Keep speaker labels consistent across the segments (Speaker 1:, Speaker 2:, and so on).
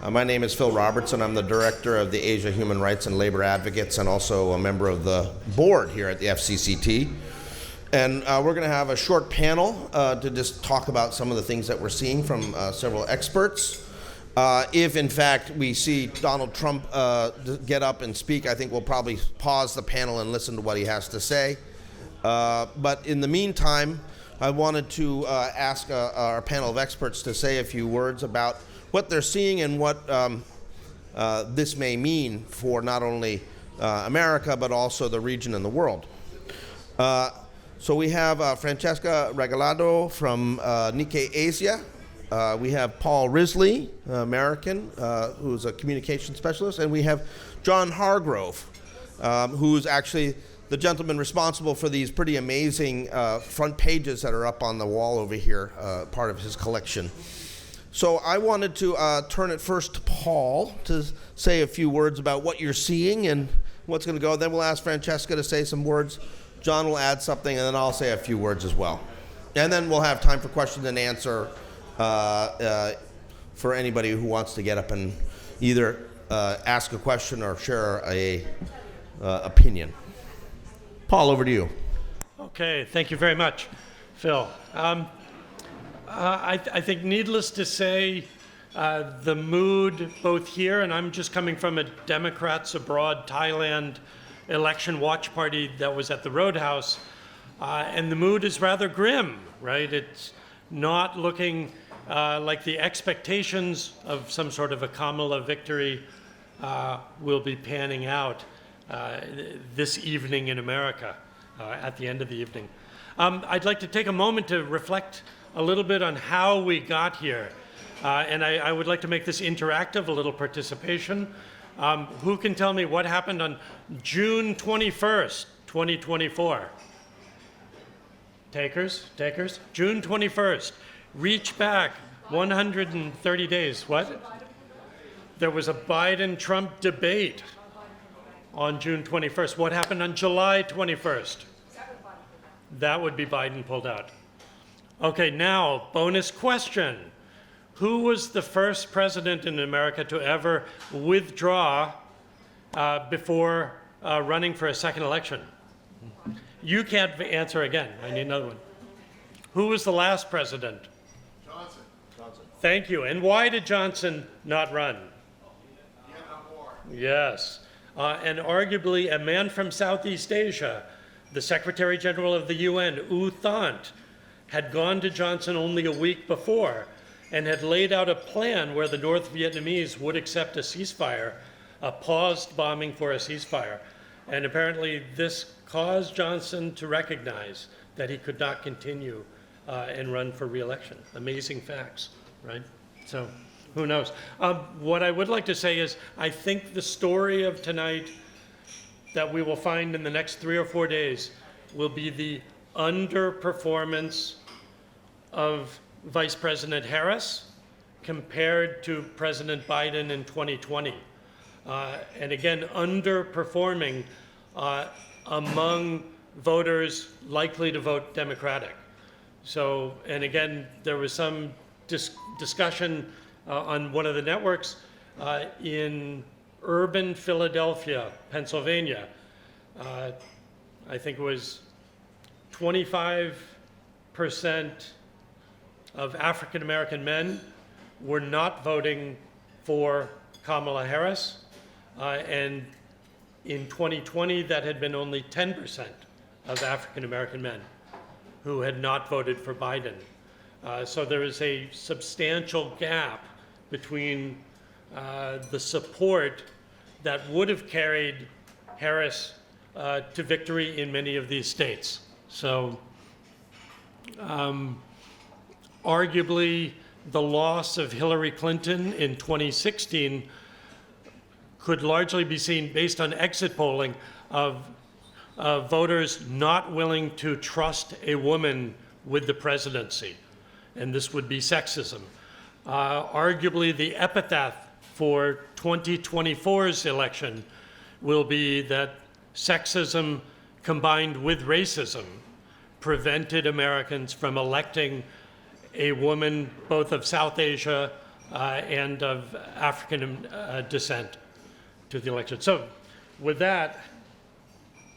Speaker 1: My name is Phil Robertson. I'm the director of the Asia Human Rights and Labor Advocates and also a member of the board here at the FCCT. And we're going to have a short panel to just talk about some of the things that we're seeing from several experts. If, in fact, we see Donald Trump get up and speak, I think we'll probably pause the panel and listen to what he has to say. But in the meantime, I wanted to ask our panel of experts to say a few words about what they're seeing and what this may mean for not only America, but also the region and the world. So we have Francesca Regalado from Nikkei Asia. We have Paul Risley, American, who's a communication specialist, and we have John Hargrove, who's actually the gentleman responsible for these pretty amazing front pages that are up on the wall over here, part of his collection. So I wanted to turn it first to Paul to say a few words about what you're seeing and what's going to go. Then we'll ask Francesca to say some words. John will add something, and then I'll say a few words as well. And then we'll have time for question and answer for anybody who wants to get up and either ask a question or share a opinion. Paul, over to you.
Speaker 2: Okay, thank you very much, Phil. I think needless to say, the mood both here, and I'm just coming from a Democrats Abroad Thailand election watch party that was at the Roadhouse, and the mood is rather grim, right? It's not looking like the expectations of some sort of a Kamala victory will be panning out this evening in America, at the end of the evening. I'd like to take a moment to reflect a little bit on how we got here. And I would like to make this interactive, a little participation. Who can tell me what happened on June 21st, 2024? Takers? June 21st. Reach back 130 days. What? There was a Biden-Trump debate on June 21st. What happened on July 21st? That would be Biden pulled out. Okay, now, bonus question. Who was the first president in America to ever withdraw before running for a second election? You can't answer again. I need another one. Who was the last president?
Speaker 3: Johnson.
Speaker 2: Thank you. And why did Johnson not run?
Speaker 3: Vietnam War.
Speaker 2: Yes. And arguably a man from Southeast Asia, the Secretary General of the UN, U Thant, had gone to Johnson only a week before and had laid out a plan where the North Vietnamese would accept a ceasefire, a paused bombing for a ceasefire. And apparently this caused Johnson to recognize that he could not continue and run for re-election. Amazing facts, right? So who knows? What I would like to say is I think the story of tonight that we will find in the next 3 or 4 days will be the underperformance of Vice President Harris compared to President Biden in 2020. And again, underperforming among voters likely to vote Democratic. So, and again, there was some discussion on one of the networks in urban Philadelphia, Pennsylvania. I think it was 25% of African American men were not voting for Kamala Harris. And in 2020, that had been only 10% of African American men who had not voted for Biden. So there is a substantial gap between the support that would have carried Harris to victory in many of these states. So arguably, the loss of Hillary Clinton in 2016 could largely be seen based on exit polling of voters not willing to trust a woman with the presidency. And this would be sexism. Arguably, the epithet for 2024's election will be that sexism combined with racism prevented Americans from electing a woman both of South Asia and of African descent to the election. So with that,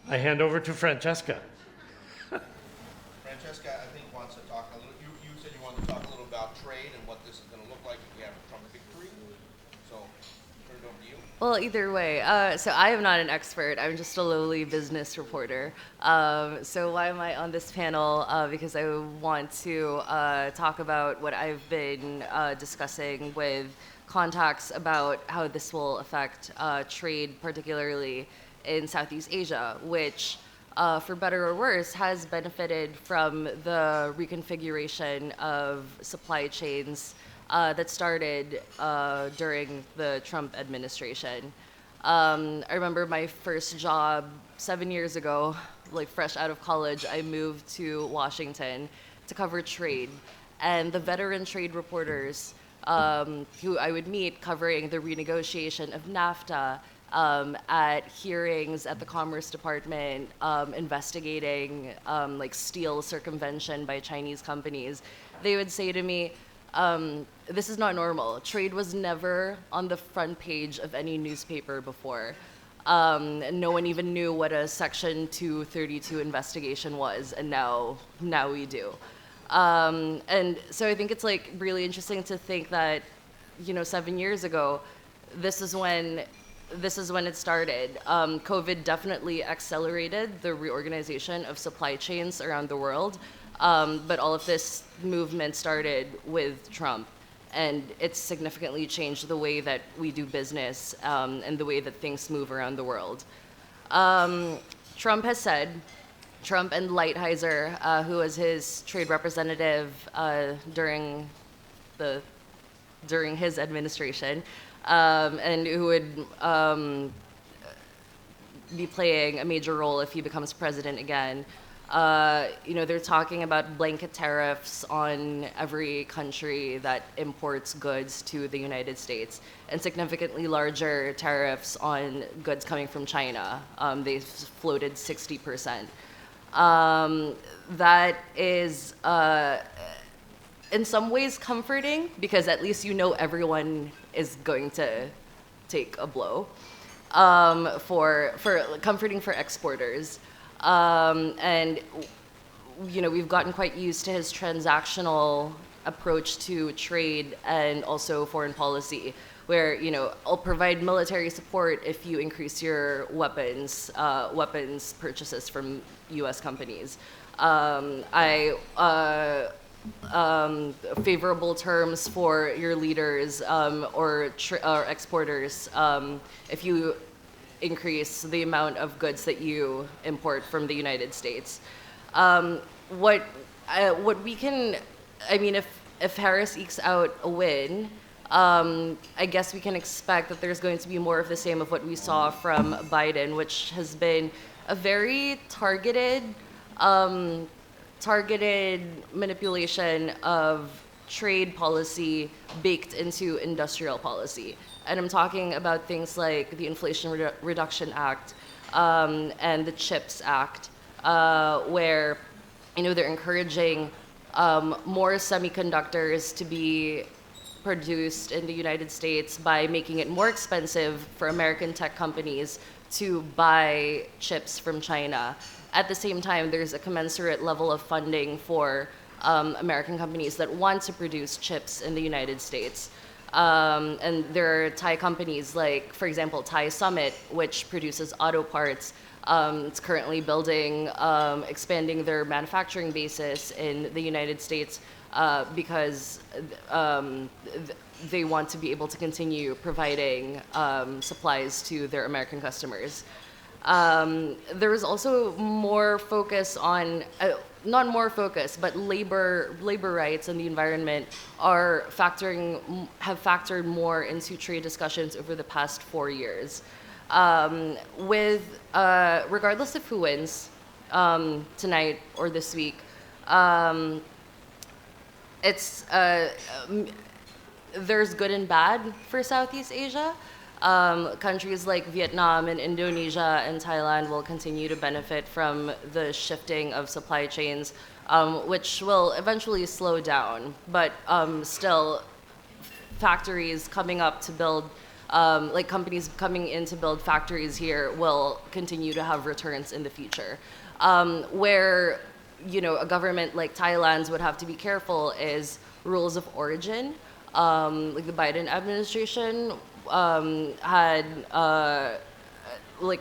Speaker 2: I hand over to Francesca.
Speaker 1: Francesca, I think, wants to talk a little, you said you wanted to talk a little about trade and what this is going to look like if we have a Trump victory. So, turn it over to you.
Speaker 4: Well, either way, so I am not an expert. I'm just a lowly business reporter. So why am I on this panel? Because I want to talk about what I've been discussing with contacts about how this will affect trade, particularly in Southeast Asia, which, for better or worse, has benefited from the reconfiguration of supply chains that started during the Trump administration. I remember my first job 7 years ago, like fresh out of college. I moved to Washington to cover trade. And the veteran trade reporters who I would meet covering the renegotiation of NAFTA at hearings at the Commerce Department, investigating like steel circumvention by Chinese companies, they would say to me, this is not normal. Trade was never on the front page of any newspaper before. And no one even knew what a Section 232 investigation was, and now we do. And so I think it's like really interesting to think that, 7 years ago, this is when it started. COVID definitely accelerated the reorganization of supply chains around the world. But all of this movement started with Trump, and it's significantly changed the way that we do business and the way that things move around the world. Trump and Lighthizer, who was his trade representative during his administration, and who would be playing a major role if he becomes president again. They're talking about blanket tariffs on every country that imports goods to the United States, and significantly larger tariffs on goods coming from China. They've floated 60%. That is, in some ways, comforting, because at least everyone is going to take a blow. For comforting for exporters. And we've gotten quite used to his transactional approach to trade and also foreign policy, where I'll provide military support if you increase your weapons purchases from U.S. companies. Favorable terms for your leaders or exporters if you increase the amount of goods that you import from the United States. What we can, if Harris ekes out a win, I guess we can expect that there's going to be more of the same of what we saw from Biden, which has been a very targeted manipulation of trade policy baked into industrial policy. And I'm talking about things like the Inflation Reduction Act and the CHIPS Act, where they're encouraging more semiconductors to be produced in the United States by making it more expensive for American tech companies to buy chips from China. At the same time, there's a commensurate level of funding for American companies that want to produce chips in the United States. And there are Thai companies like, for example, Thai Summit, which produces auto parts. It's currently expanding their manufacturing basis in the United States because they want to be able to continue providing supplies to their American customers. There is also more focus on, not more focus, but labor rights and the environment have factored more into trade discussions over the past 4 years. Regardless of who wins tonight or this week, there's good and bad for Southeast Asia. Countries like Vietnam and Indonesia and Thailand will continue to benefit from the shifting of supply chains, which will eventually slow down, but still factories coming up to build, like companies coming in to build factories here will continue to have returns in the future. Where, a government like Thailand's would have to be careful is rules of origin. Like the Biden administration had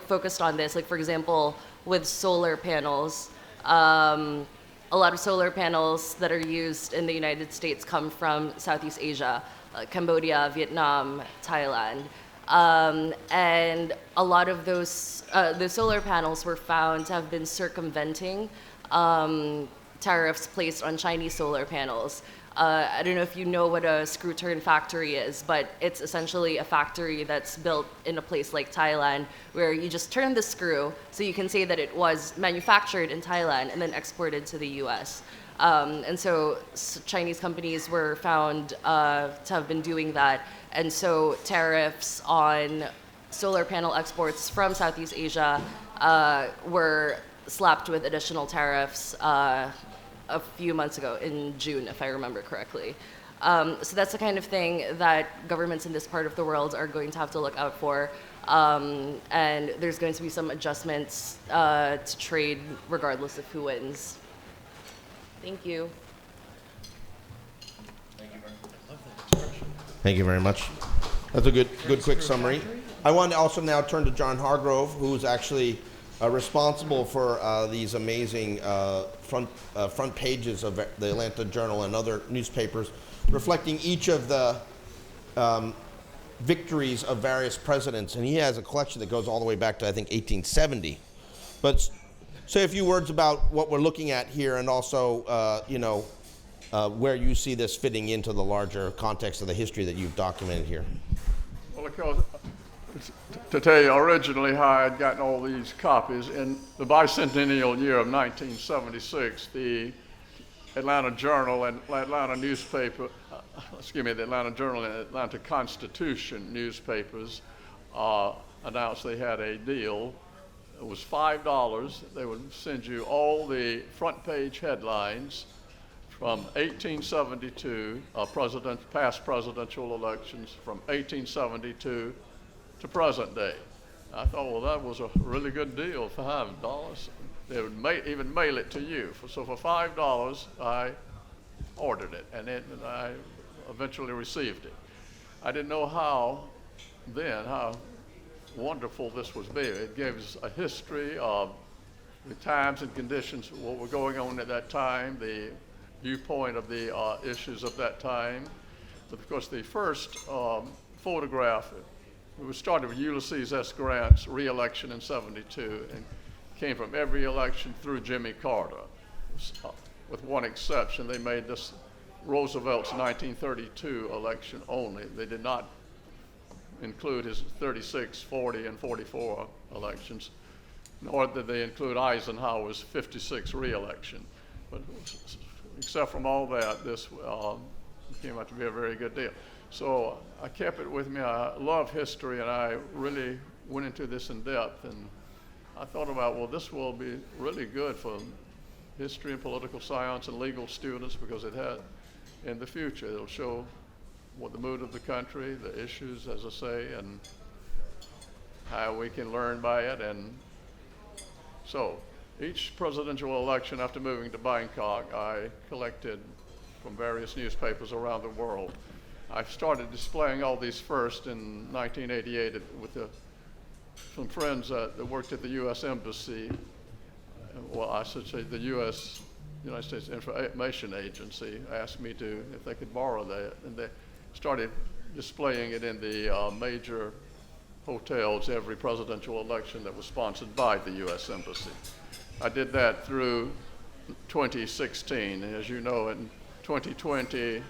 Speaker 4: focused on this. Like, for example, with solar panels, a lot of solar panels that are used in the United States come from Southeast Asia, Cambodia, Vietnam, Thailand. And a lot of those, the solar panels were found to have been circumventing tariffs placed on Chinese solar panels. I don't know if you know what a screw turn factory is, but it's essentially a factory that's built in a place like Thailand where you just turn the screw so you can say that it was manufactured in Thailand and then exported to the US. And so Chinese companies were found to have been doing that. And so tariffs on solar panel exports from Southeast Asia were slapped with additional tariffs a few months ago, in June, if I remember correctly. So that's the kind of thing that governments in this part of the world are going to have to look out for. And there's going to be some adjustments to trade regardless of who wins. Thank you.
Speaker 1: Thank you very much. That's a good quick summary. I want to also now turn to John Hargrove, who's actually responsible for these amazing front pages of the Atlanta Journal and other newspapers, reflecting each of the victories of various presidents. And he has a collection that goes all the way back to, I think, 1870. But say a few words about what we're looking at here, and also, where you see this fitting into the larger context of the history that you've documented here.
Speaker 3: Well, of course, to tell you originally how I had gotten all these copies, in the bicentennial year of 1976, the Atlanta Journal and Atlanta newspaper, the Atlanta Journal and Atlanta Constitution newspapers announced they had a deal. It was $5. They would send you all the front page headlines from 1872, past presidential elections from 1872 to present day. I thought, well, that was a really good deal for $5. They would even mail it to you. So for $5, I ordered it, and I eventually received it. I didn't know how wonderful this was be. It gives a history of the times and conditions, what were going on at that time, the viewpoint of the issues of that time. But of course, the first photograph, it was started with Ulysses S. Grant's re-election in '72, and came from every election through Jimmy Carter, with one exception. They made this Roosevelt's 1932 election only. They did not include his 36, 40, and 44 elections, nor did they include Eisenhower's 56 re-election. But except from all that, this came out to be a very good deal. So I kept it with me. I love history, and I really went into this in depth. And I thought about, well, this will be really good for history and political science and legal students, because it had, in the future, it'll show what the mood of the country, the issues, as I say, and how we can learn by it. And so each presidential election, after moving to Bangkok, I collected from various newspapers around the world. I started displaying all these first in 1988 with some friends that worked at the U.S. Embassy. Well, I should say the United States Information Agency asked me if they could borrow that, and they started displaying it in the major hotels every presidential election that was sponsored by the U.S. Embassy. I did that through 2016. As you know, in 2020,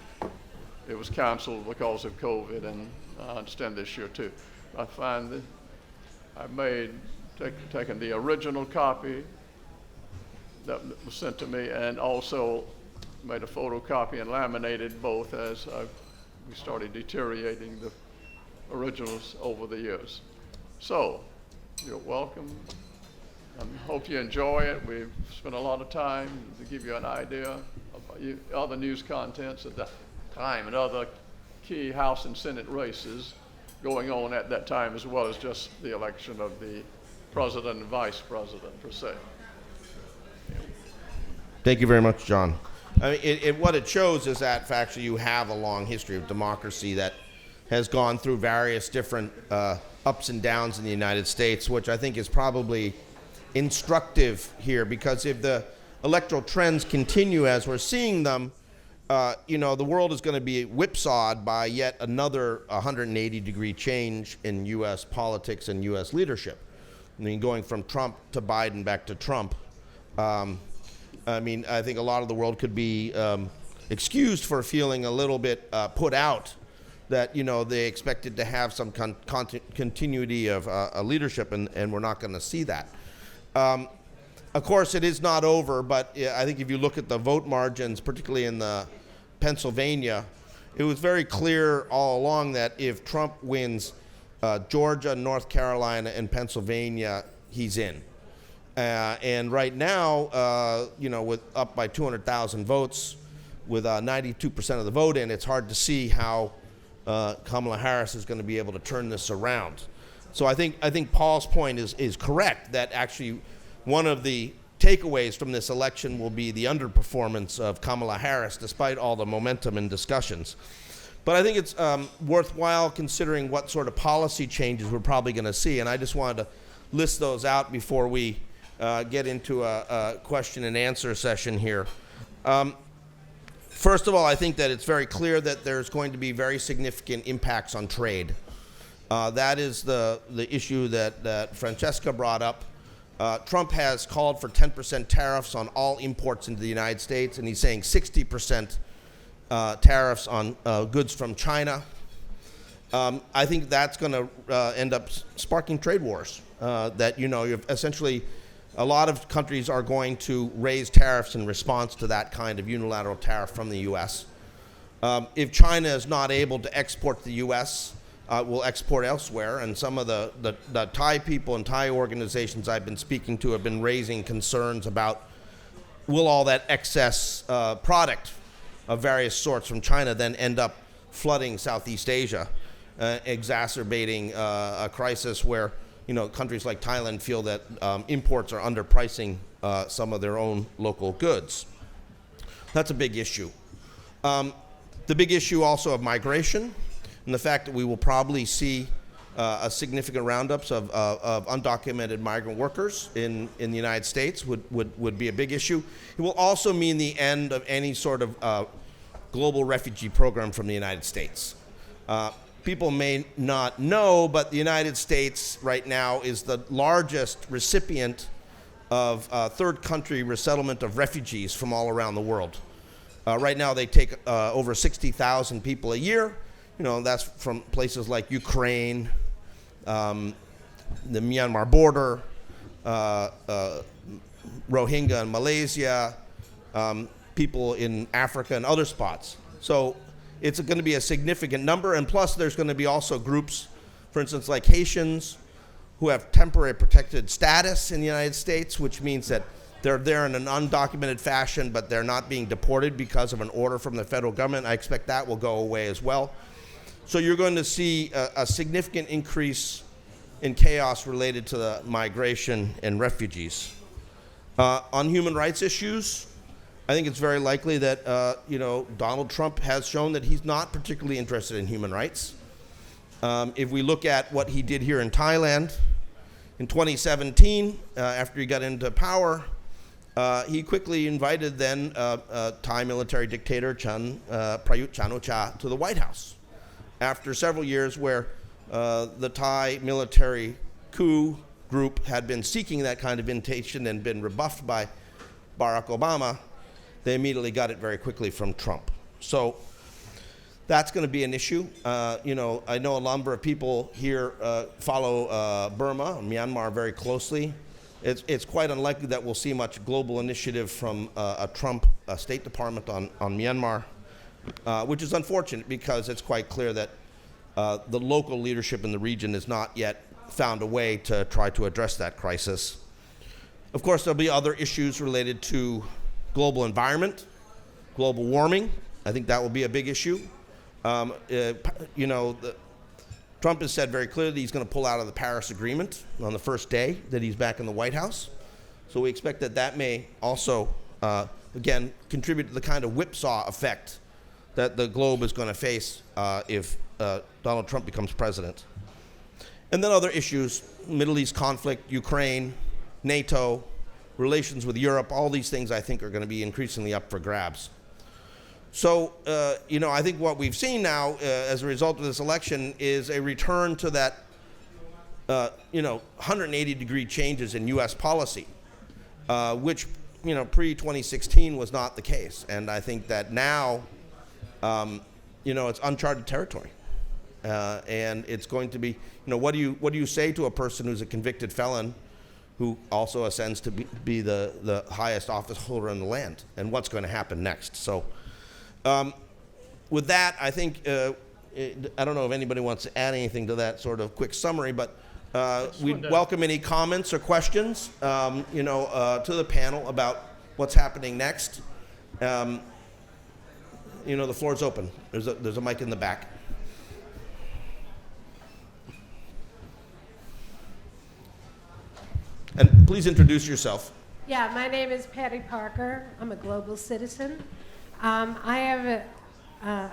Speaker 3: it was canceled because of COVID, and I understand this year too. I find that I've taken the original copy that was sent to me, and also made a photocopy and laminated both as we started deteriorating the originals over the years. So, you're welcome. I hope you enjoy it. We've spent a lot of time to give you an idea of other news contents at that time and other key House and Senate races going on at that time, as well as just the election of the president and vice president per se.
Speaker 1: Thank you very much, John. I mean, what it shows is that actually you have a long history of democracy that has gone through various different ups and downs in the United States, which I think is probably instructive here, because if the electoral trends continue as we're seeing them, the world is going to be whipsawed by yet another 180-degree change in U.S. politics and U.S. leadership. I mean, going from Trump to Biden back to Trump. I think a lot of the world could be excused for feeling a little bit put out that, they expected to have some continuity of leadership, and we're not going to see that. Of course, it is not over, but I think if you look at the vote margins, particularly in the Pennsylvania, it was very clear all along that if Trump wins Georgia, North Carolina, and Pennsylvania, he's in. And right now, with up by 200,000 votes, with 92% of the vote in, it's hard to see how Kamala Harris is going to be able to turn this around. So I think Paul's point is correct, that actually one of the takeaways from this election will be the underperformance of Kamala Harris, despite all the momentum and discussions. But I think it's worthwhile considering what sort of policy changes we're probably going to see, and I just wanted to list those out before we get into a question and answer session here. First of all, I think that it's very clear that there's going to be very significant impacts on trade. That is the issue that Francesca brought up. Trump has called for 10% tariffs on all imports into the United States, and he's saying 60% tariffs on goods from China. I think that's going to end up sparking trade wars. You've essentially, a lot of countries are going to raise tariffs in response to that kind of unilateral tariff from the U.S. If China is not able to export to the U.S., will export elsewhere, and some of the Thai people and Thai organizations I've been speaking to have been raising concerns about, will all that excess product of various sorts from China then end up flooding Southeast Asia, exacerbating a crisis where countries like Thailand feel that imports are underpricing some of their own local goods. That's a big issue. The big issue also of migration, and the fact that we will probably see a significant roundups of undocumented migrant workers in the United States would be a big issue. It will also mean the end of any sort of global refugee program from the United States. People may not know, but the United States right now is the largest recipient of third country resettlement of refugees from all around the world. Right now they take over 60,000 people a year. That's from places like Ukraine, the Myanmar border, Rohingya in Malaysia, people in Africa and other spots. So it's going to be a significant number, and plus there's going to be also groups, for instance, like Haitians, who have temporary protected status in the United States, which means that they're there in an undocumented fashion, but they're not being deported because of an order from the federal government. I expect that will go away as well. So you're going to see a significant increase in chaos related to the migration and refugees. On human rights issues, I think it's very likely that Donald Trump has shown that he's not particularly interested in human rights. If we look at what he did here in Thailand in 2017, after he got into power, he quickly invited then Thai military dictator Prayut Chan-o-cha to the White House, after several years where the Thai military coup group had been seeking that kind of invitation and been rebuffed by Barack Obama. They immediately got it very quickly from Trump. So that's going to be an issue. I know a number of people here follow Burma, Myanmar, very closely. It's quite unlikely that we'll see much global initiative from a Trump State Department on Myanmar, which is unfortunate because it's quite clear that the local leadership in the region has not yet found a way to try to address that crisis. Of course, there'll be other issues related to global environment, global warming. I think that will be a big issue. Trump has said very clearly he's going to pull out of the Paris Agreement on the first day that he's back in the White House. So we expect that may also, again, contribute to the kind of whipsaw effect that the globe is going to face if Donald Trump becomes president. And then other issues, Middle East conflict, Ukraine, NATO, relations with Europe, all these things I think are going to be increasingly up for grabs. So, I think what we've seen now as a result of this election is a return to that, 180-degree changes in U.S. policy, which, pre-2016 was not the case. And I think that now, it's uncharted territory. And it's going to be, what do you say to a person who's a convicted felon who also ascends to be the highest office holder in the land? And what's going to happen next? So, with that, I think, I don't know if anybody wants to add anything to that sort of quick summary, but we'd welcome any comments or questions, to the panel about what's happening next. The floor's open. There's a mic in the back. And please introduce yourself.
Speaker 5: Yeah, my name is Patty Parker. I'm a global citizen. I have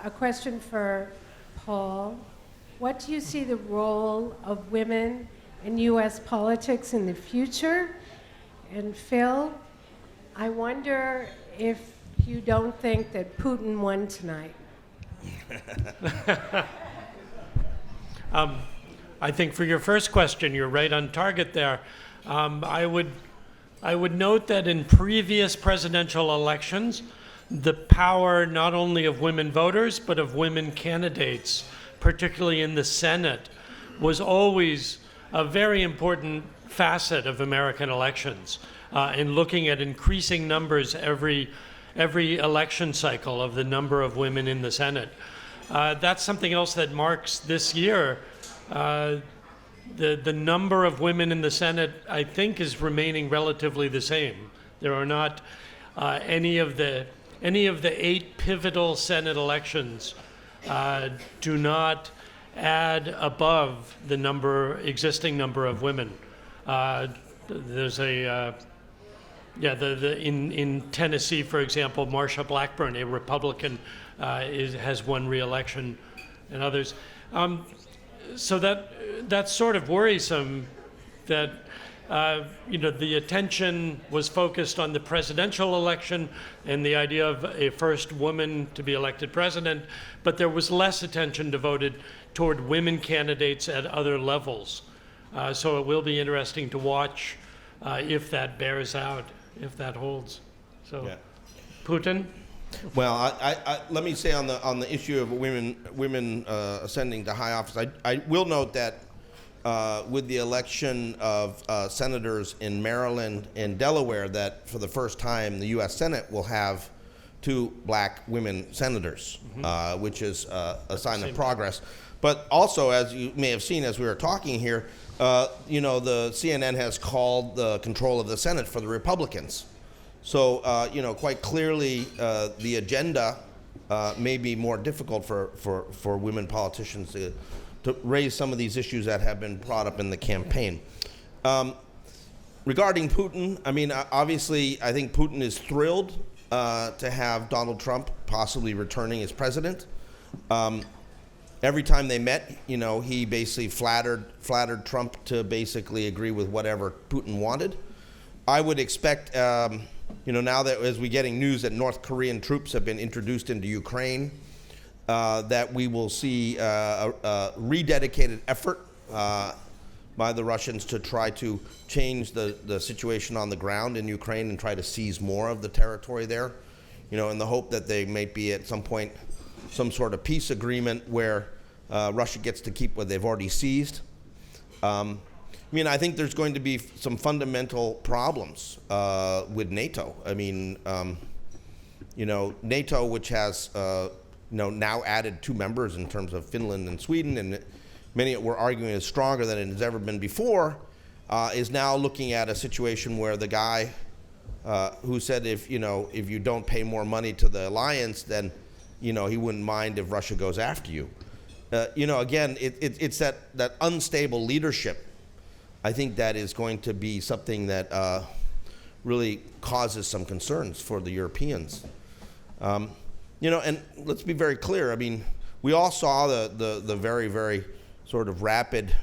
Speaker 5: a question for Paul. What do you see the role of women in U.S. politics in the future? And Phil, I wonder if you don't think that Putin won tonight.
Speaker 2: I think for your first question, you're right on target there. I would note that in previous presidential elections, the power not only of women voters, but of women candidates, particularly in the Senate, was always a very important facet of American elections, in looking at increasing numbers every election cycle of the number of women in the Senate. That's something else that marks this year. The number of women in the Senate, I think, is remaining relatively the same. There are not any of the 8 pivotal Senate elections do not add above the existing number of women. There's in Tennessee, for example, Marsha Blackburn, a Republican, has won re-election, and others. So that's sort of worrisome that the attention was focused on the presidential election and the idea of a first woman to be elected president, but there was less attention devoted toward women candidates at other levels. So it will be interesting to watch if that bears out, if that holds. So, yeah. Putin?
Speaker 1: Well, I let me say on the issue of women ascending to high office, I will note that with the election of senators in Maryland and Delaware, that for the first time the U.S. Senate will have 2 black women senators, which is a sign of progress. But also, as you may have seen as we were talking here, the CNN has called the control of the Senate for the Republicans. So, quite clearly, the agenda may be more difficult for women politicians to raise some of these issues that have been brought up in the campaign. Regarding Putin, obviously, I think Putin is thrilled to have Donald Trump possibly returning as president. Every time they met, he basically flattered Trump to basically agree with whatever Putin wanted. I would expect, now that as we're getting news that North Korean troops have been introduced into Ukraine, that we will see a rededicated effort by the Russians to try to change the situation on the ground in Ukraine and try to seize more of the territory there, in the hope that they may be at some point some sort of peace agreement where Russia gets to keep what they've already seized. I think there's going to be some fundamental problems with NATO. NATO, which has now added 2 members in terms of Finland and Sweden, and many were arguing is stronger than it has ever been before, is now looking at a situation where the guy who said if you don't pay more money to the alliance, then he wouldn't mind if Russia goes after you. Again, it's that unstable leadership. I think that is going to be something that really causes some concerns for the Europeans. And let's be very clear. I mean, we all saw the very, very sort of rapid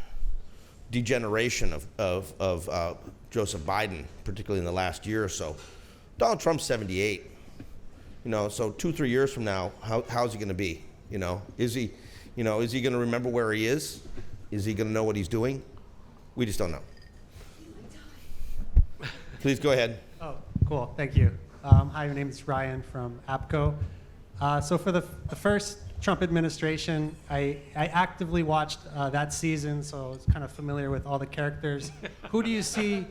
Speaker 1: degeneration of Joseph Biden, particularly in the last year or so. Donald Trump's 78. So 2-3 years from now, how's he going to be? Is he going to remember where he is? Is he going to know what he's doing? We just don't know. Please go ahead.
Speaker 6: Oh, cool. Thank you. Hi, my name is Ryan from APCO. So for the first Trump administration, I actively watched that season, so I was kind of familiar with all the characters. Who do you see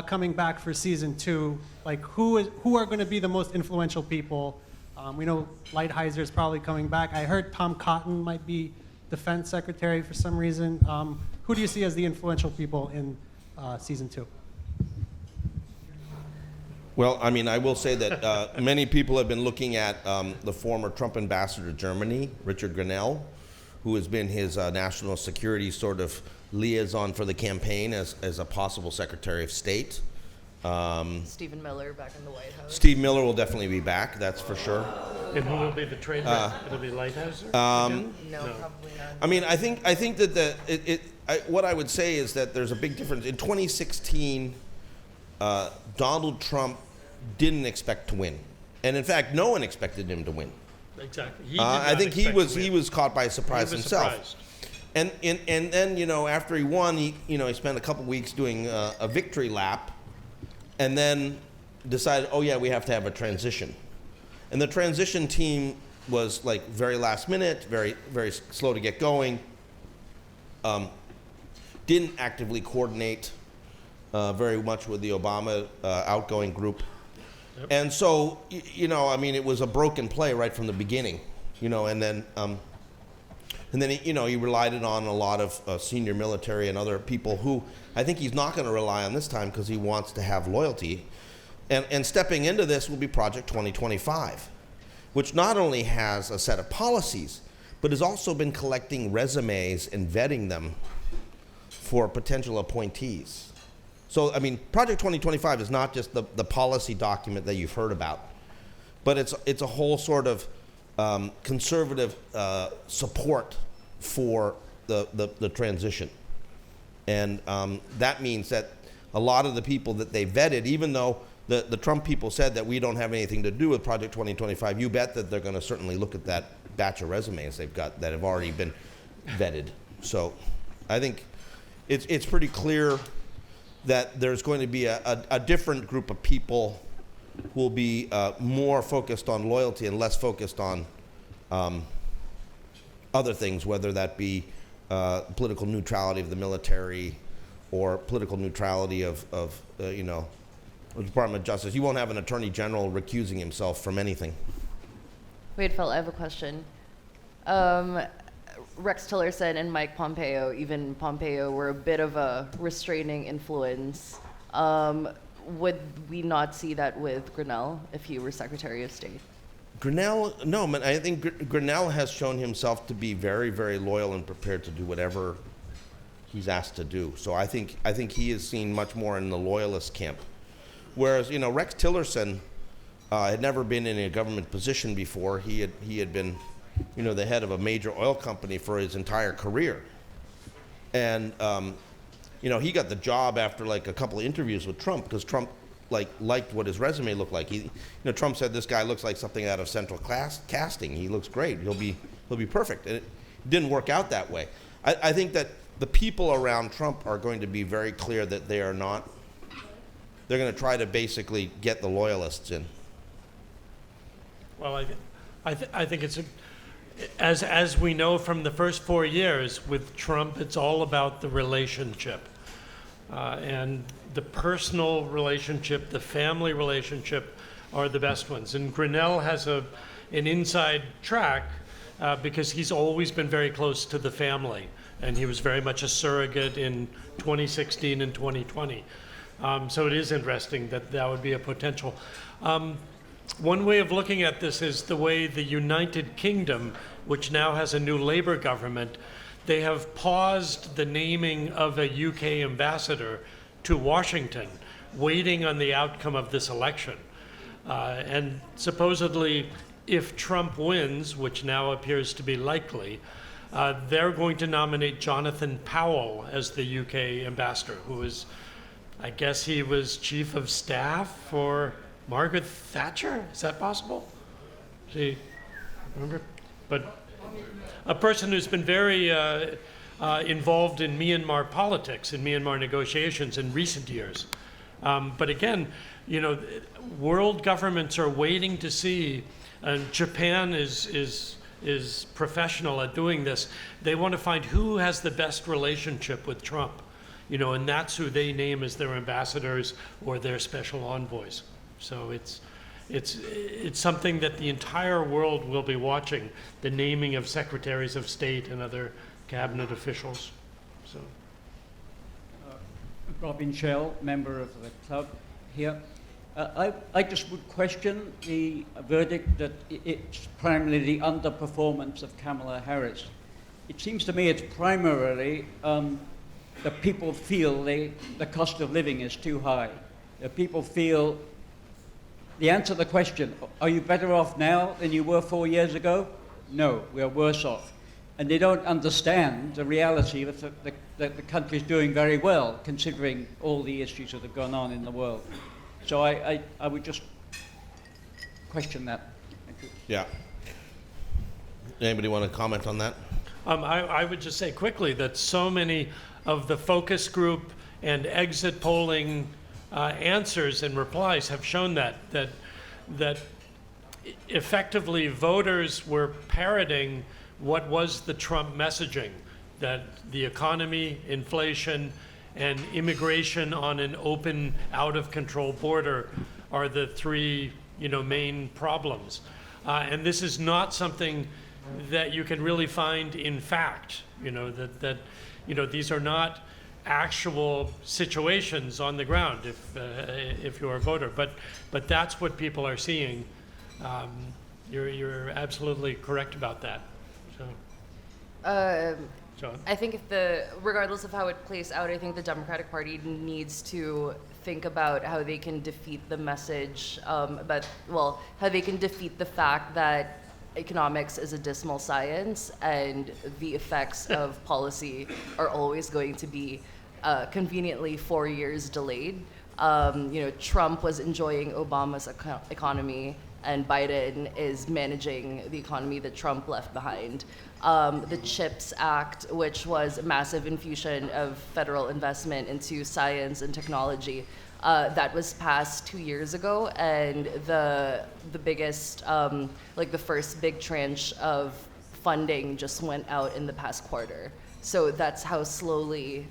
Speaker 6: coming back for season 2? Like, who are going to be the most influential people? We know Lighthizer is probably coming back. I heard Tom Cotton might be defense secretary for some reason. Who do you see as the influential people in season 2?
Speaker 1: Well, I mean, I will say that many people have been looking at the former Trump ambassador to Germany, Richard Grenell, who has been his national security sort of liaison for the campaign as a possible Secretary of State.
Speaker 4: Stephen Miller back in the White House.
Speaker 1: Steve Miller will definitely be back, that's for sure.
Speaker 2: And who will be the trade rep? It'll be Lighthizer?
Speaker 4: No, probably not.
Speaker 1: I mean, I think that what I would say is that there's a big difference. In 2016, Donald Trump didn't expect to win, and in fact, no one expected him to win.
Speaker 2: Exactly. He did
Speaker 1: I
Speaker 2: not
Speaker 1: think he
Speaker 2: expect
Speaker 1: was
Speaker 2: to win.
Speaker 1: he was caught by surprise
Speaker 2: He was
Speaker 1: himself.
Speaker 2: surprised.
Speaker 1: And then after he won, he spent a couple weeks doing a victory lap, and then decided, oh yeah, we have to have a transition, and the transition team was like very last minute, very very slow to get going. Didn't actively coordinate very much with the Obama outgoing group. Yep. And so, I mean, it was a broken play right from the beginning, and then he relied on a lot of senior military and other people who I think he's not going to rely on this time because he wants to have loyalty. And stepping into this will be Project 2025, which not only has a set of policies, but has also been collecting resumes and vetting them for potential appointees. So, I mean, Project 2025 is not just the policy document that you've heard about, but it's a whole sort of conservative support for the transition. And that means that a lot of the people that they vetted, even though the Trump people said that we don't have anything to do with Project 2025, you bet that they're going to certainly look at that batch of resumes they've got that have already been vetted. So I think it's pretty clear that there's going to be a different group of people who will be more focused on loyalty and less focused on other things, whether that be political neutrality of the military or political neutrality of the Department of Justice. You won't have an attorney general recusing himself from anything.
Speaker 4: Wait, Phil, I have a question. Rex Tillerson and Mike Pompeo, even Pompeo, were a bit of a restraining influence. Would we not see that with Grenell if he were Secretary of State?
Speaker 1: Grenell, no, man, I think Grenell has shown himself to be very, very loyal and prepared to do whatever he's asked to do. So I think he is seen much more in the loyalist camp. Whereas, Rex Tillerson had never been in a government position before. He had been the head of a major oil company for his entire career. And, he got the job after like a couple of interviews with Trump because Trump liked what his resume looked like. Trump said this guy looks like something out of Central Casting. He looks great. He'll be perfect. And it didn't work out that way. I think that the people around Trump are going to be very clear that they are not. They're going to try to basically get the loyalists in.
Speaker 2: Well, I think it's as we know from the first 4 years with Trump, it's all about the relationship and the personal relationship, the family relationship are the best ones. And Grenell has an inside track because he's always been very close to the family, and he was very much a surrogate in 2016 and 2020. So it is interesting that would be a potential. one way of looking at this is the way the United Kingdom, which now has a new Labour government, they have paused the naming of a UK ambassador to Washington, waiting on the outcome of this election. And supposedly, if Trump wins, which now appears to be likely, they're going to nominate Jonathan Powell as the UK ambassador, who is, I guess he was chief of staff for Margaret Thatcher? Is that possible? See, remember? But a person who's been very involved in Myanmar politics, in Myanmar negotiations in recent years. But again, you know, world governments are waiting to see, and Japan is professional at doing this. They want to find who has the best relationship with Trump, you know, and that's who they name as their ambassadors or their special envoys. So it's something that the entire world will be watching, the naming of secretaries of state and other cabinet officials. So,
Speaker 7: Robin Shell, member of the club here. I just would question the verdict that it's primarily the underperformance of Kamala Harris. It seems to me it's primarily that people feel the cost of living is too high. That people feel the answer to the question, are you better off now than you were 4 years ago? No, we are worse off. And they don't understand the reality that the country is doing very well, considering all the issues that have gone on in the world. So I would just question that. Thank you.
Speaker 1: Yeah. Anybody want to comment on that?
Speaker 2: I would just say quickly that so many of the focus group and exit polling answers and replies have shown that effectively voters were parroting what was the Trump messaging, that the economy, inflation, and immigration on an open, out-of-control border are the three, you know, main problems. And this is not something that you can really find in fact, you know, that you know, these are not actual situations on the ground if you're a voter, but that's what people are seeing. You're absolutely correct about that. So, John?
Speaker 4: I think regardless of how it plays out, I think the Democratic Party needs to think about how they can defeat the message how they can defeat the fact that economics is a dismal science and the effects of policy are always going to be conveniently 4 years delayed. You know, Trump was enjoying Obama's economy, and Biden is managing the economy that Trump left behind. The CHIPS Act, which was a massive infusion of federal investment into science and technology, that was passed 2 years ago, and the biggest, the first big tranche of funding just went out in the past quarter. So that's how slowly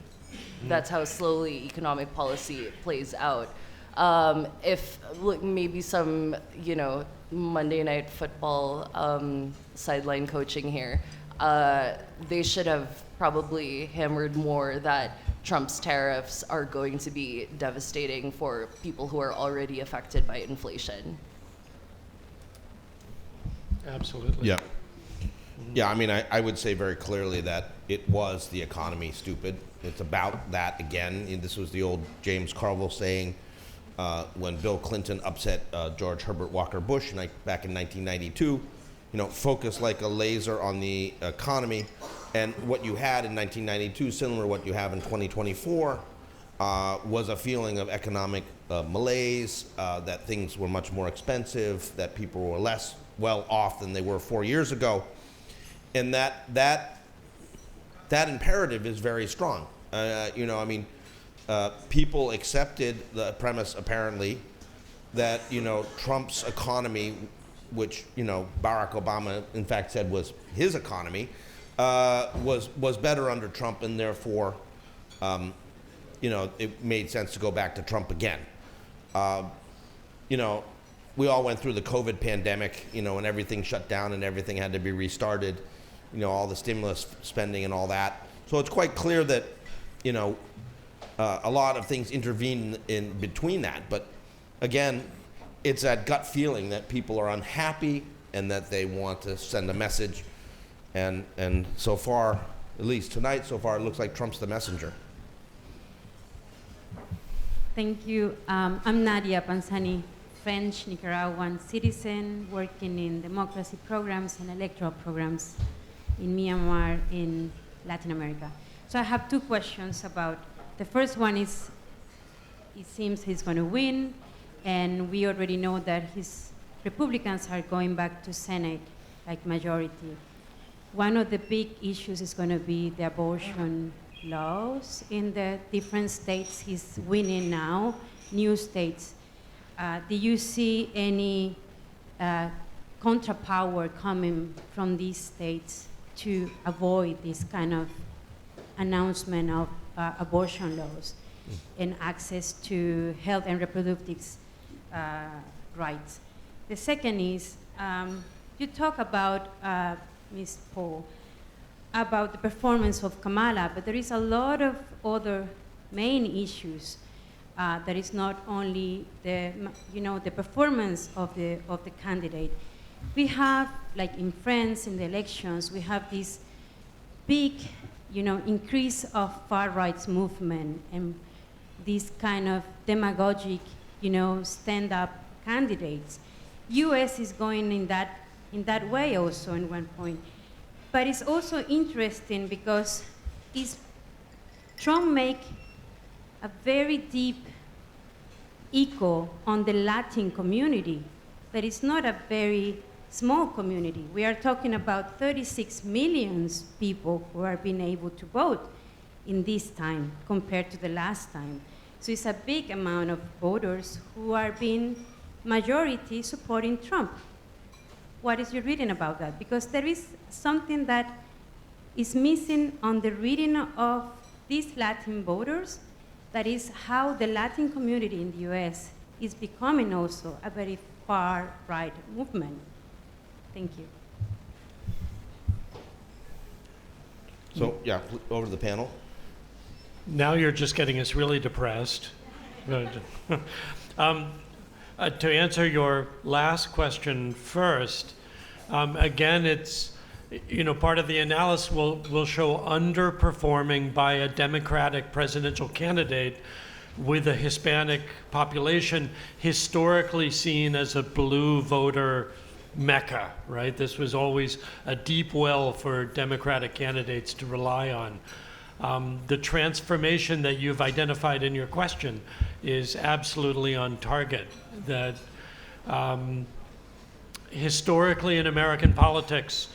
Speaker 4: economic policy plays out. If maybe some, you know, Monday Night Football sideline coaching here, they should have probably hammered more that Trump's tariffs are going to be devastating for people who are already affected by inflation.
Speaker 2: Absolutely.
Speaker 1: Yeah. Yeah, I mean, I would say very clearly that it was the economy, stupid. It's about that again. And this was the old James Carville saying when Bill Clinton upset George Herbert Walker Bush back in 1992, you know, focus like a laser on the economy. And what you had in 1992, similar to what you have in 2024, was a feeling of economic malaise, that things were much more expensive, that people were less well off than they were 4 years ago. And that imperative is very strong. You know, I mean, people accepted the premise, apparently, that, you know, Trump's economy, which, you know, Barack Obama, in fact, said was his economy, was better under Trump, and therefore, you know, it made sense to go back to Trump again. You know, we all went through the COVID pandemic, you know, and everything shut down and everything had to be restarted, you know, all the stimulus spending and all that. So it's quite clear that, you know, a lot of things intervene in between that. But again, it's that gut feeling that people are unhappy and that they want to send a message. And so far, at least tonight, so far, it looks like Trump's the messenger.
Speaker 8: Thank you. I'm Nadia Panzani, French Nicaraguan citizen working in democracy programs and electoral programs in Myanmar, in Latin America. So I have two questions about, the first one is, it seems he's going to win, and we already know that his Republicans are going back to Senate, like majority. One of the big issues is going to be the abortion laws in the different states he's winning now, new states. Do you see any contrapower coming from these states to avoid this kind of announcement of abortion laws and access to health and reproductive rights? The second is, you talk about, Ms. Paul, about the performance of Kamala, but there is a lot of other main issues. That is not only the, the performance of the candidate. We have, like in France, in the elections, we have this big, increase of far right movement and this kind of demagogic, stand-up candidates. U.S. is going in that way also in one point. But it's also interesting because Trump make a very deep echo on the Latin community, but it's not a very small community. We are talking about 36 million people who are being able to vote in this time compared to the last time. So it's a big amount of voters who are being majority supporting Trump. What is your reading about that? Because there is something that is missing on the reading of these Latin voters. That is how the Latin community in the US is becoming also a very far right movement. Thank you.
Speaker 1: So, yeah, over to the panel.
Speaker 2: Now you're just getting us really depressed. To answer your last question first, again, it's, part of the analysis will show underperforming by a Democratic presidential candidate with a Hispanic population historically seen as a blue voter mecca, right? This was always a deep well for Democratic candidates to rely on. The transformation that you've identified in your question is absolutely on target. That historically in American politics,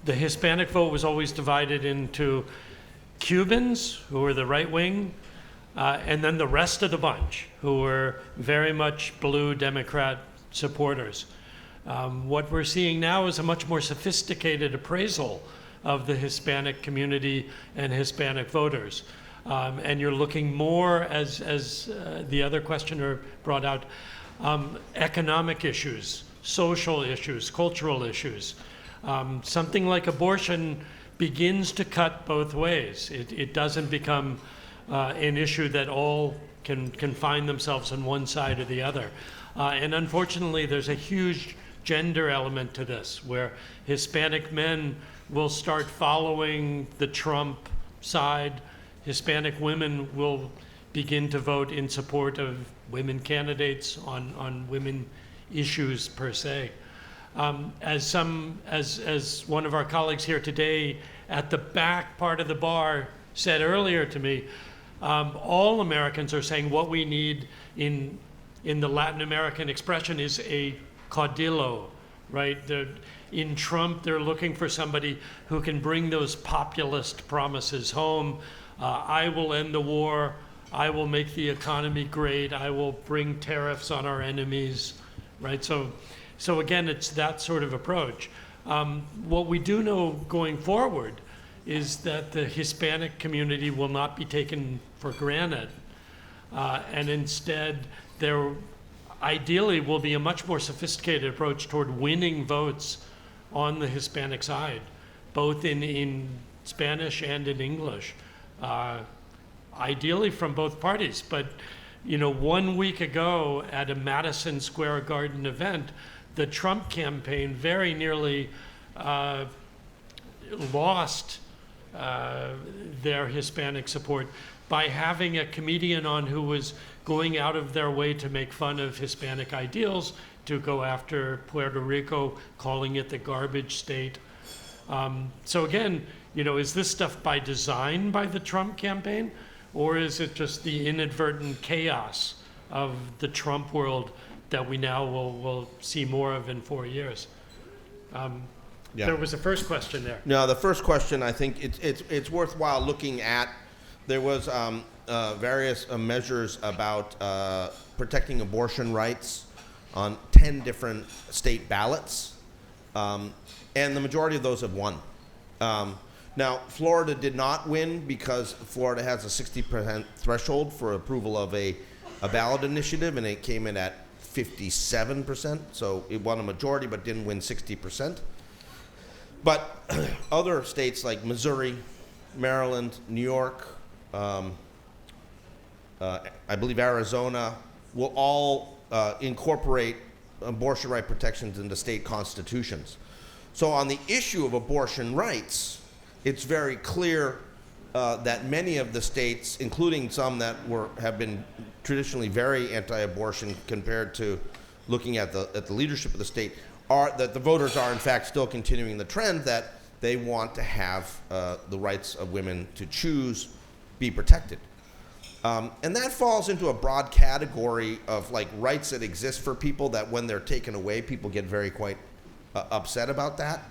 Speaker 2: the Hispanic vote was always divided into Cubans, who were the right wing, and then the rest of the bunch, who were very much blue Democrat supporters. What we're seeing now is a much more sophisticated appraisal of the Hispanic community and Hispanic voters. And you're looking more, as the other questioner brought out, economic issues, social issues, cultural issues. Something like abortion begins to cut both ways. It doesn't become an issue that all can find themselves on one side or the other. And unfortunately, there's a huge gender element to this, where Hispanic men will start following the Trump side. Hispanic women will begin to vote in support of women candidates on women issues per se. As one of our colleagues here today at the back part of the bar said earlier to me, all Americans are saying what we need in the Latin American expression is a caudillo, right? In Trump, they're looking for somebody who can bring those populist promises home. I will end the war. I will make the economy great. I will bring tariffs on our enemies, right? So again, it's that sort of approach. What we do know going forward is that the Hispanic community will not be taken for granted. And instead, there ideally will be a much more sophisticated approach toward winning votes on the Hispanic side, both in Spanish and in English. Ideally from both parties, but 1 week ago at a Madison Square Garden event, the Trump campaign very nearly lost their Hispanic support by having a comedian on who was going out of their way to make fun of Hispanic ideals, to go after Puerto Rico, calling it the garbage state. So again, is this stuff by design by the Trump campaign, or is it just the inadvertent chaos of the Trump world that we now will see more of in 4 years?
Speaker 1: Yeah.
Speaker 2: There was a first question there.
Speaker 1: No, the first question, I think it's worthwhile looking at. There was various measures about protecting abortion rights on 10 different state ballots, and the majority of those have won. Now, Florida did not win because Florida has a 60% threshold for approval of a ballot initiative, and it came in at 57%, so it won a majority but didn't win 60%. But other states like Missouri, Maryland, New York, I believe Arizona, will all incorporate abortion right protections into state constitutions. So on the issue of abortion rights, it's very clear that many of the states, including some that have been traditionally very anti-abortion compared to looking at the leadership of the state, that the voters are in fact still continuing the trend that they want to have the rights of women to choose be protected. And that falls into a broad category of like rights that exist for people that when they're taken away, people get very quite upset about that.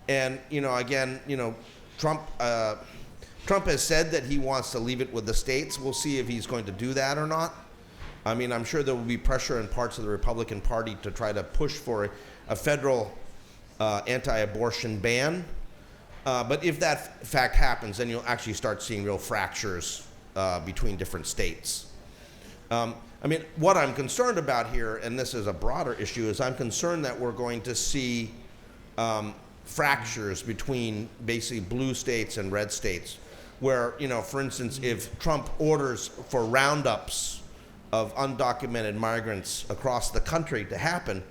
Speaker 1: And again, Trump has said that he wants to leave it with the states. We'll see if he's going to do that or not. I mean, I'm sure there will be pressure in parts of the Republican Party to try to push for a federal anti-abortion ban. But if that fact happens, then you'll actually start seeing real fractures between different states. I mean, what I'm concerned about here, and this is a broader issue, is I'm concerned that we're going to see fractures between basically blue states and red states, where, for instance, if Trump orders for roundups of undocumented migrants across the country to happen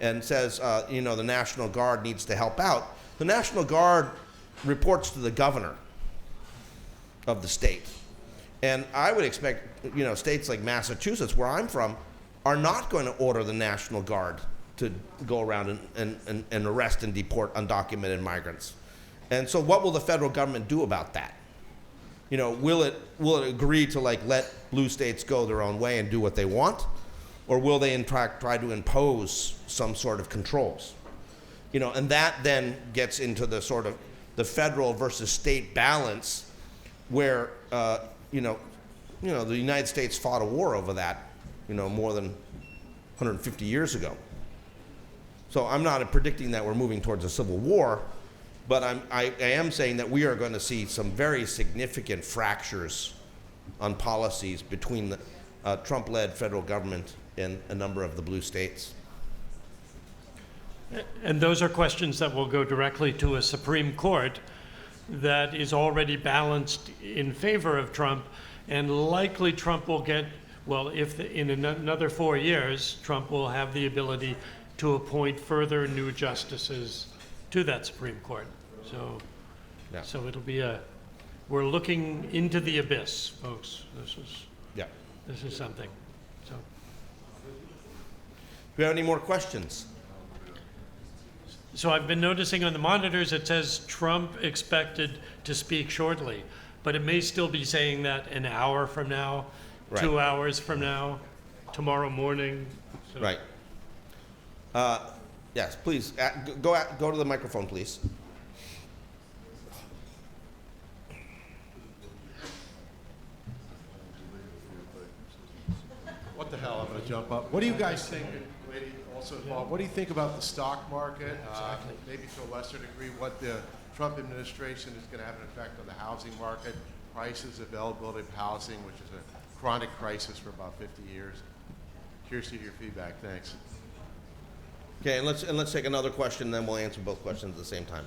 Speaker 1: and says, the National Guard needs to help out, the National Guard reports to the governor of the state. And I would expect, states like Massachusetts, where I'm from, are not going to order the National Guard to go around and arrest and deport undocumented migrants. And so what will the federal government do about that? Will it agree to let blue states go their own way and do what they want? Or will they in fact try to impose some sort of controls? And that then gets into the sort of the federal versus state balance where, the United States fought a war over that, more than 150 years ago. So I'm not predicting that we're moving towards a civil war, but I am saying that we are going to see some very significant fractures on policies between the Trump-led federal government and a number of the blue states.
Speaker 2: And those are questions that will go directly to a Supreme Court that is already balanced in favor of Trump, and likely Trump will get, in another 4 years, Trump will have the ability to appoint further new justices to that Supreme Court. So,
Speaker 1: Yeah.
Speaker 2: so it'll be we're looking into the abyss, folks. This is something. So,
Speaker 1: Do you have any more questions?
Speaker 2: So I've been noticing on the monitors it says Trump expected to speak shortly, but it may still be saying that an hour from now,
Speaker 1: Right.
Speaker 2: 2 hours from now, tomorrow morning. So.
Speaker 1: Right. Yes, please, go to the microphone, please.
Speaker 9: What the hell, I'm going to jump up. What do you guys think, lady, also involved, what do you think about the stock market? Maybe to a lesser degree, what the Trump administration is going to have an effect on the housing market, prices, availability of housing, which is a chronic crisis for about 50 years. Curious to hear your feedback. Thanks.
Speaker 1: Okay, and let's take another question, then we'll answer both questions at the same time.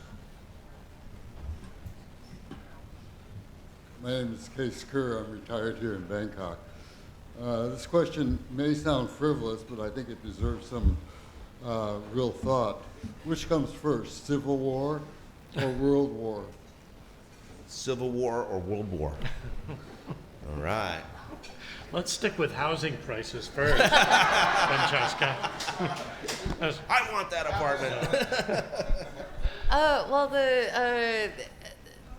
Speaker 10: My name is Case Kerr. I'm retired here in Bangkok. This question may sound frivolous, but I think it deserves some real thought. Which comes first, Civil War or World War?
Speaker 1: Civil War or World War? All right.
Speaker 2: Let's stick with housing prices first, Francesca.
Speaker 1: I want that apartment.
Speaker 4: Well,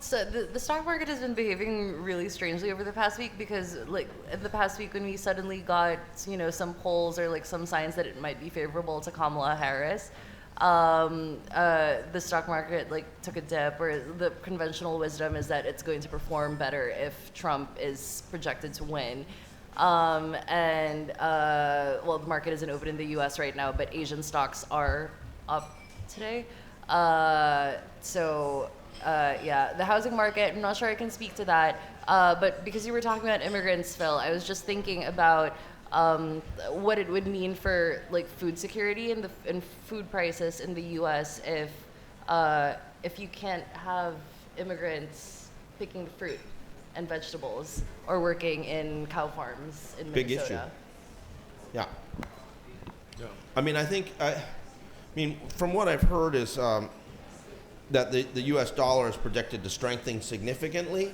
Speaker 4: so the stock market has been behaving really strangely over the past week because, like, in the past week when we suddenly got, some polls or like some signs that it might be favorable to Kamala Harris, the stock market like took a dip. Or the conventional wisdom is that it's going to perform better if Trump is projected to win. Well, the market isn't open in the U.S. right now, but Asian stocks are up today. Yeah, the housing market, I'm not sure I can speak to that, but because you were talking about immigrants, Phil, I was just thinking about what it would mean for like food security and food prices in the U.S. if you can't have immigrants picking the fruit and vegetables or working in cow farms in
Speaker 1: Big
Speaker 4: Minnesota.
Speaker 1: issue. Yeah. I mean, from what I've heard is that the U.S. dollar is projected to strengthen significantly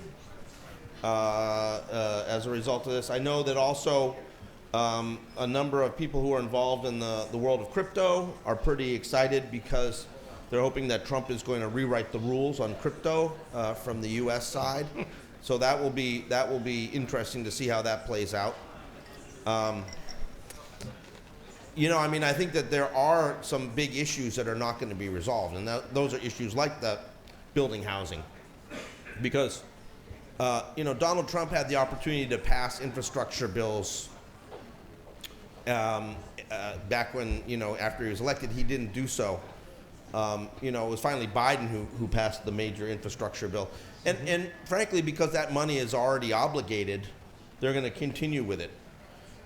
Speaker 1: as a result of this. I know that also a number of people who are involved in the world of crypto are pretty excited because they're hoping that Trump is going to rewrite the rules on crypto from the U.S. side. So that will be interesting to see how that plays out. I think that there are some big issues that are not going to be resolved, and those are issues like the building housing. Because, Donald Trump had the opportunity to pass infrastructure bills back when, after he was elected. He didn't do so. It was finally Biden who passed the major infrastructure bill. And frankly, because that money is already obligated, they're going to continue with it.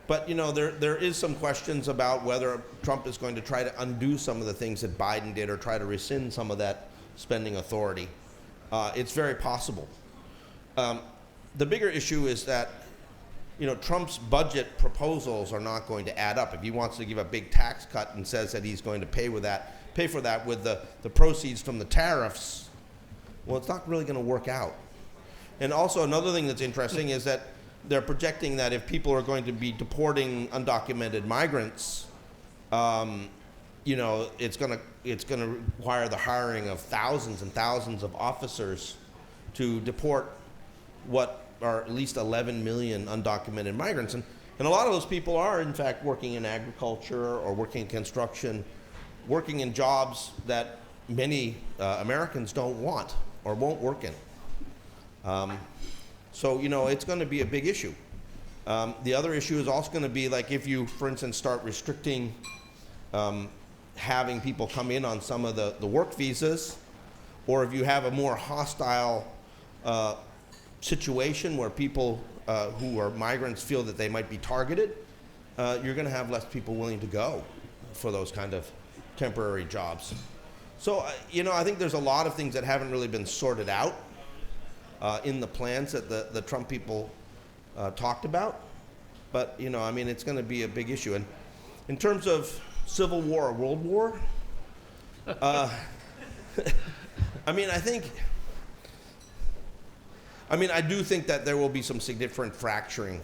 Speaker 1: But, there is some questions about whether Trump is going to try to undo some of the things that Biden did or try to rescind some of that spending authority. It's very possible. The bigger issue is that, Trump's budget proposals are not going to add up. If he wants to give a big tax cut and says that he's going to pay for that with the proceeds from the tariffs, well, it's not really going to work out. And also another thing that's interesting is that they're projecting that if people are going to be deporting undocumented migrants, it's going to require the hiring of thousands and thousands of officers to deport what are at least 11 million undocumented migrants. And a lot of those people are, in fact, working in agriculture or working in construction, working in jobs that many Americans don't want or won't work in. So, it's going to be a big issue. The other issue is also going to be like if you, for instance, start restricting having people come in on some of the work visas, or if you have a more hostile situation where people who are migrants feel that they might be targeted, you're going to have less people willing to go for those kind of temporary jobs. So, I think there's a lot of things that haven't really been sorted out in the plans that the Trump people talked about. But, it's going to be a big issue. And in terms of Civil War or World War, I do think that there will be some significant fracturing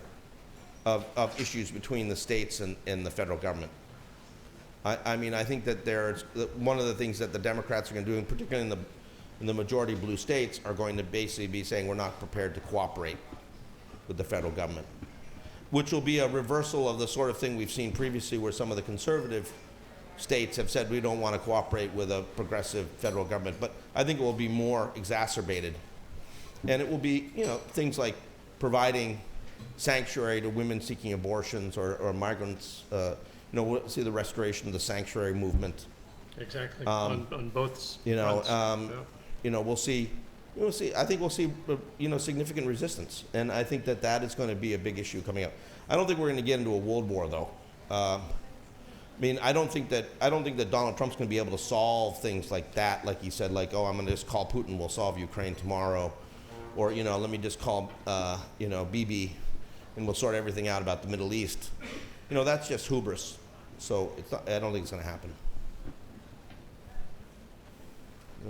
Speaker 1: of issues between the states and the federal government. I think that there's one of the things that the Democrats are going to do, and particularly in the majority blue states, are going to basically be saying we're not prepared to cooperate with the federal government, which will be a reversal of the sort of thing we've seen previously where some of the conservative states have said we don't want to cooperate with a progressive federal government. But I think it will be more exacerbated. And it will be, things like providing sanctuary to women seeking abortions or migrants. We'll see the restoration of the sanctuary movement.
Speaker 2: Exactly, on both
Speaker 1: We'll see. I think we'll see, significant resistance, and I think that is going to be a big issue coming up. I don't think we're going to get into a world war, though. I don't think that Donald Trump's going to be able to solve things like that, like he said, like, oh, I'm going to just call Putin, we'll solve Ukraine tomorrow. or, you know, let me just call, you know, Bibi, and we'll sort everything out about the Middle East. You know, that's just hubris. So it's not, I don't think it's going to happen.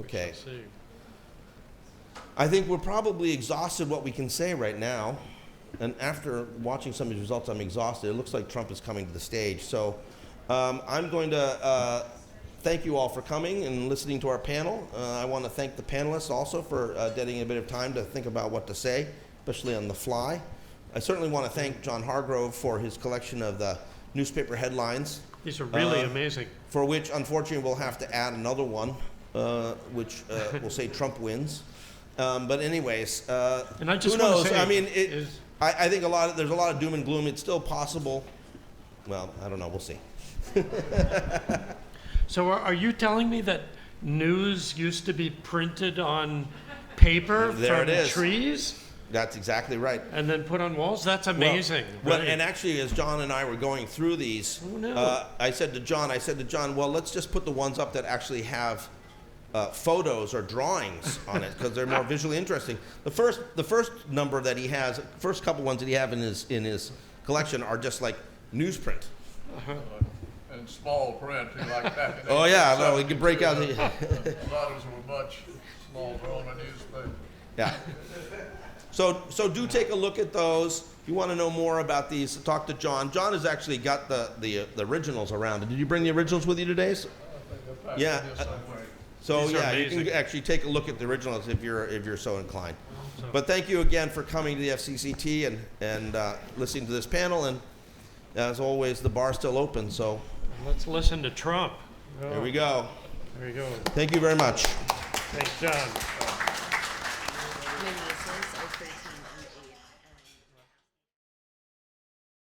Speaker 1: Okay.
Speaker 2: See.
Speaker 1: I think we're probably exhausted what we can say right now. And after watching some of these results, I'm exhausted. It looks like Trump is coming to the stage. So I'm going to thank you all for coming and listening to our panel. I want to thank the panelists also for dedicating a bit of time to think about what to say, especially on the fly. I certainly want to thank John Hargrove for his collection of the newspaper headlines.
Speaker 2: These are really amazing.
Speaker 1: For which, unfortunately, we'll have to add another one, which will say Trump wins. But anyways,
Speaker 2: And I just
Speaker 1: who
Speaker 2: wanna
Speaker 1: knows?
Speaker 2: say
Speaker 1: I mean,
Speaker 2: is-
Speaker 1: I think there's a lot of doom and gloom. It's still possible. Well, I don't know. We'll see.
Speaker 2: So are you telling me that news used to be printed on paper
Speaker 1: There
Speaker 2: from
Speaker 1: it is.
Speaker 2: trees
Speaker 1: That's exactly right.
Speaker 2: and then put on walls? That's amazing.
Speaker 1: Well,
Speaker 2: Right.
Speaker 1: and actually, as John and I were going through these,
Speaker 2: no.
Speaker 1: I said to John, well, let's just put the ones up that actually have photos or drawings on it because they're more visually interesting. The first number that he has, first couple ones that he have in his collection are just like newsprint.
Speaker 3: And small print, too, like that.
Speaker 1: Oh yeah, well, we could break out the.
Speaker 3: Letters were much smaller on a newspaper.
Speaker 1: Yeah. So do take a look at those. If you want to know more about these, talk to John. John has actually got the originals around. Did you bring the originals with you today? Yeah. So
Speaker 2: These are
Speaker 1: yeah, you
Speaker 2: amazing.
Speaker 1: can actually take a look at the originals if you're so inclined. But thank you again for coming to the FCCT and listening to this panel. And as always, the bar's still open. So
Speaker 2: Let's listen to Trump.
Speaker 1: here we go.
Speaker 2: There you go.
Speaker 1: Thank you very much.
Speaker 2: Thanks, John.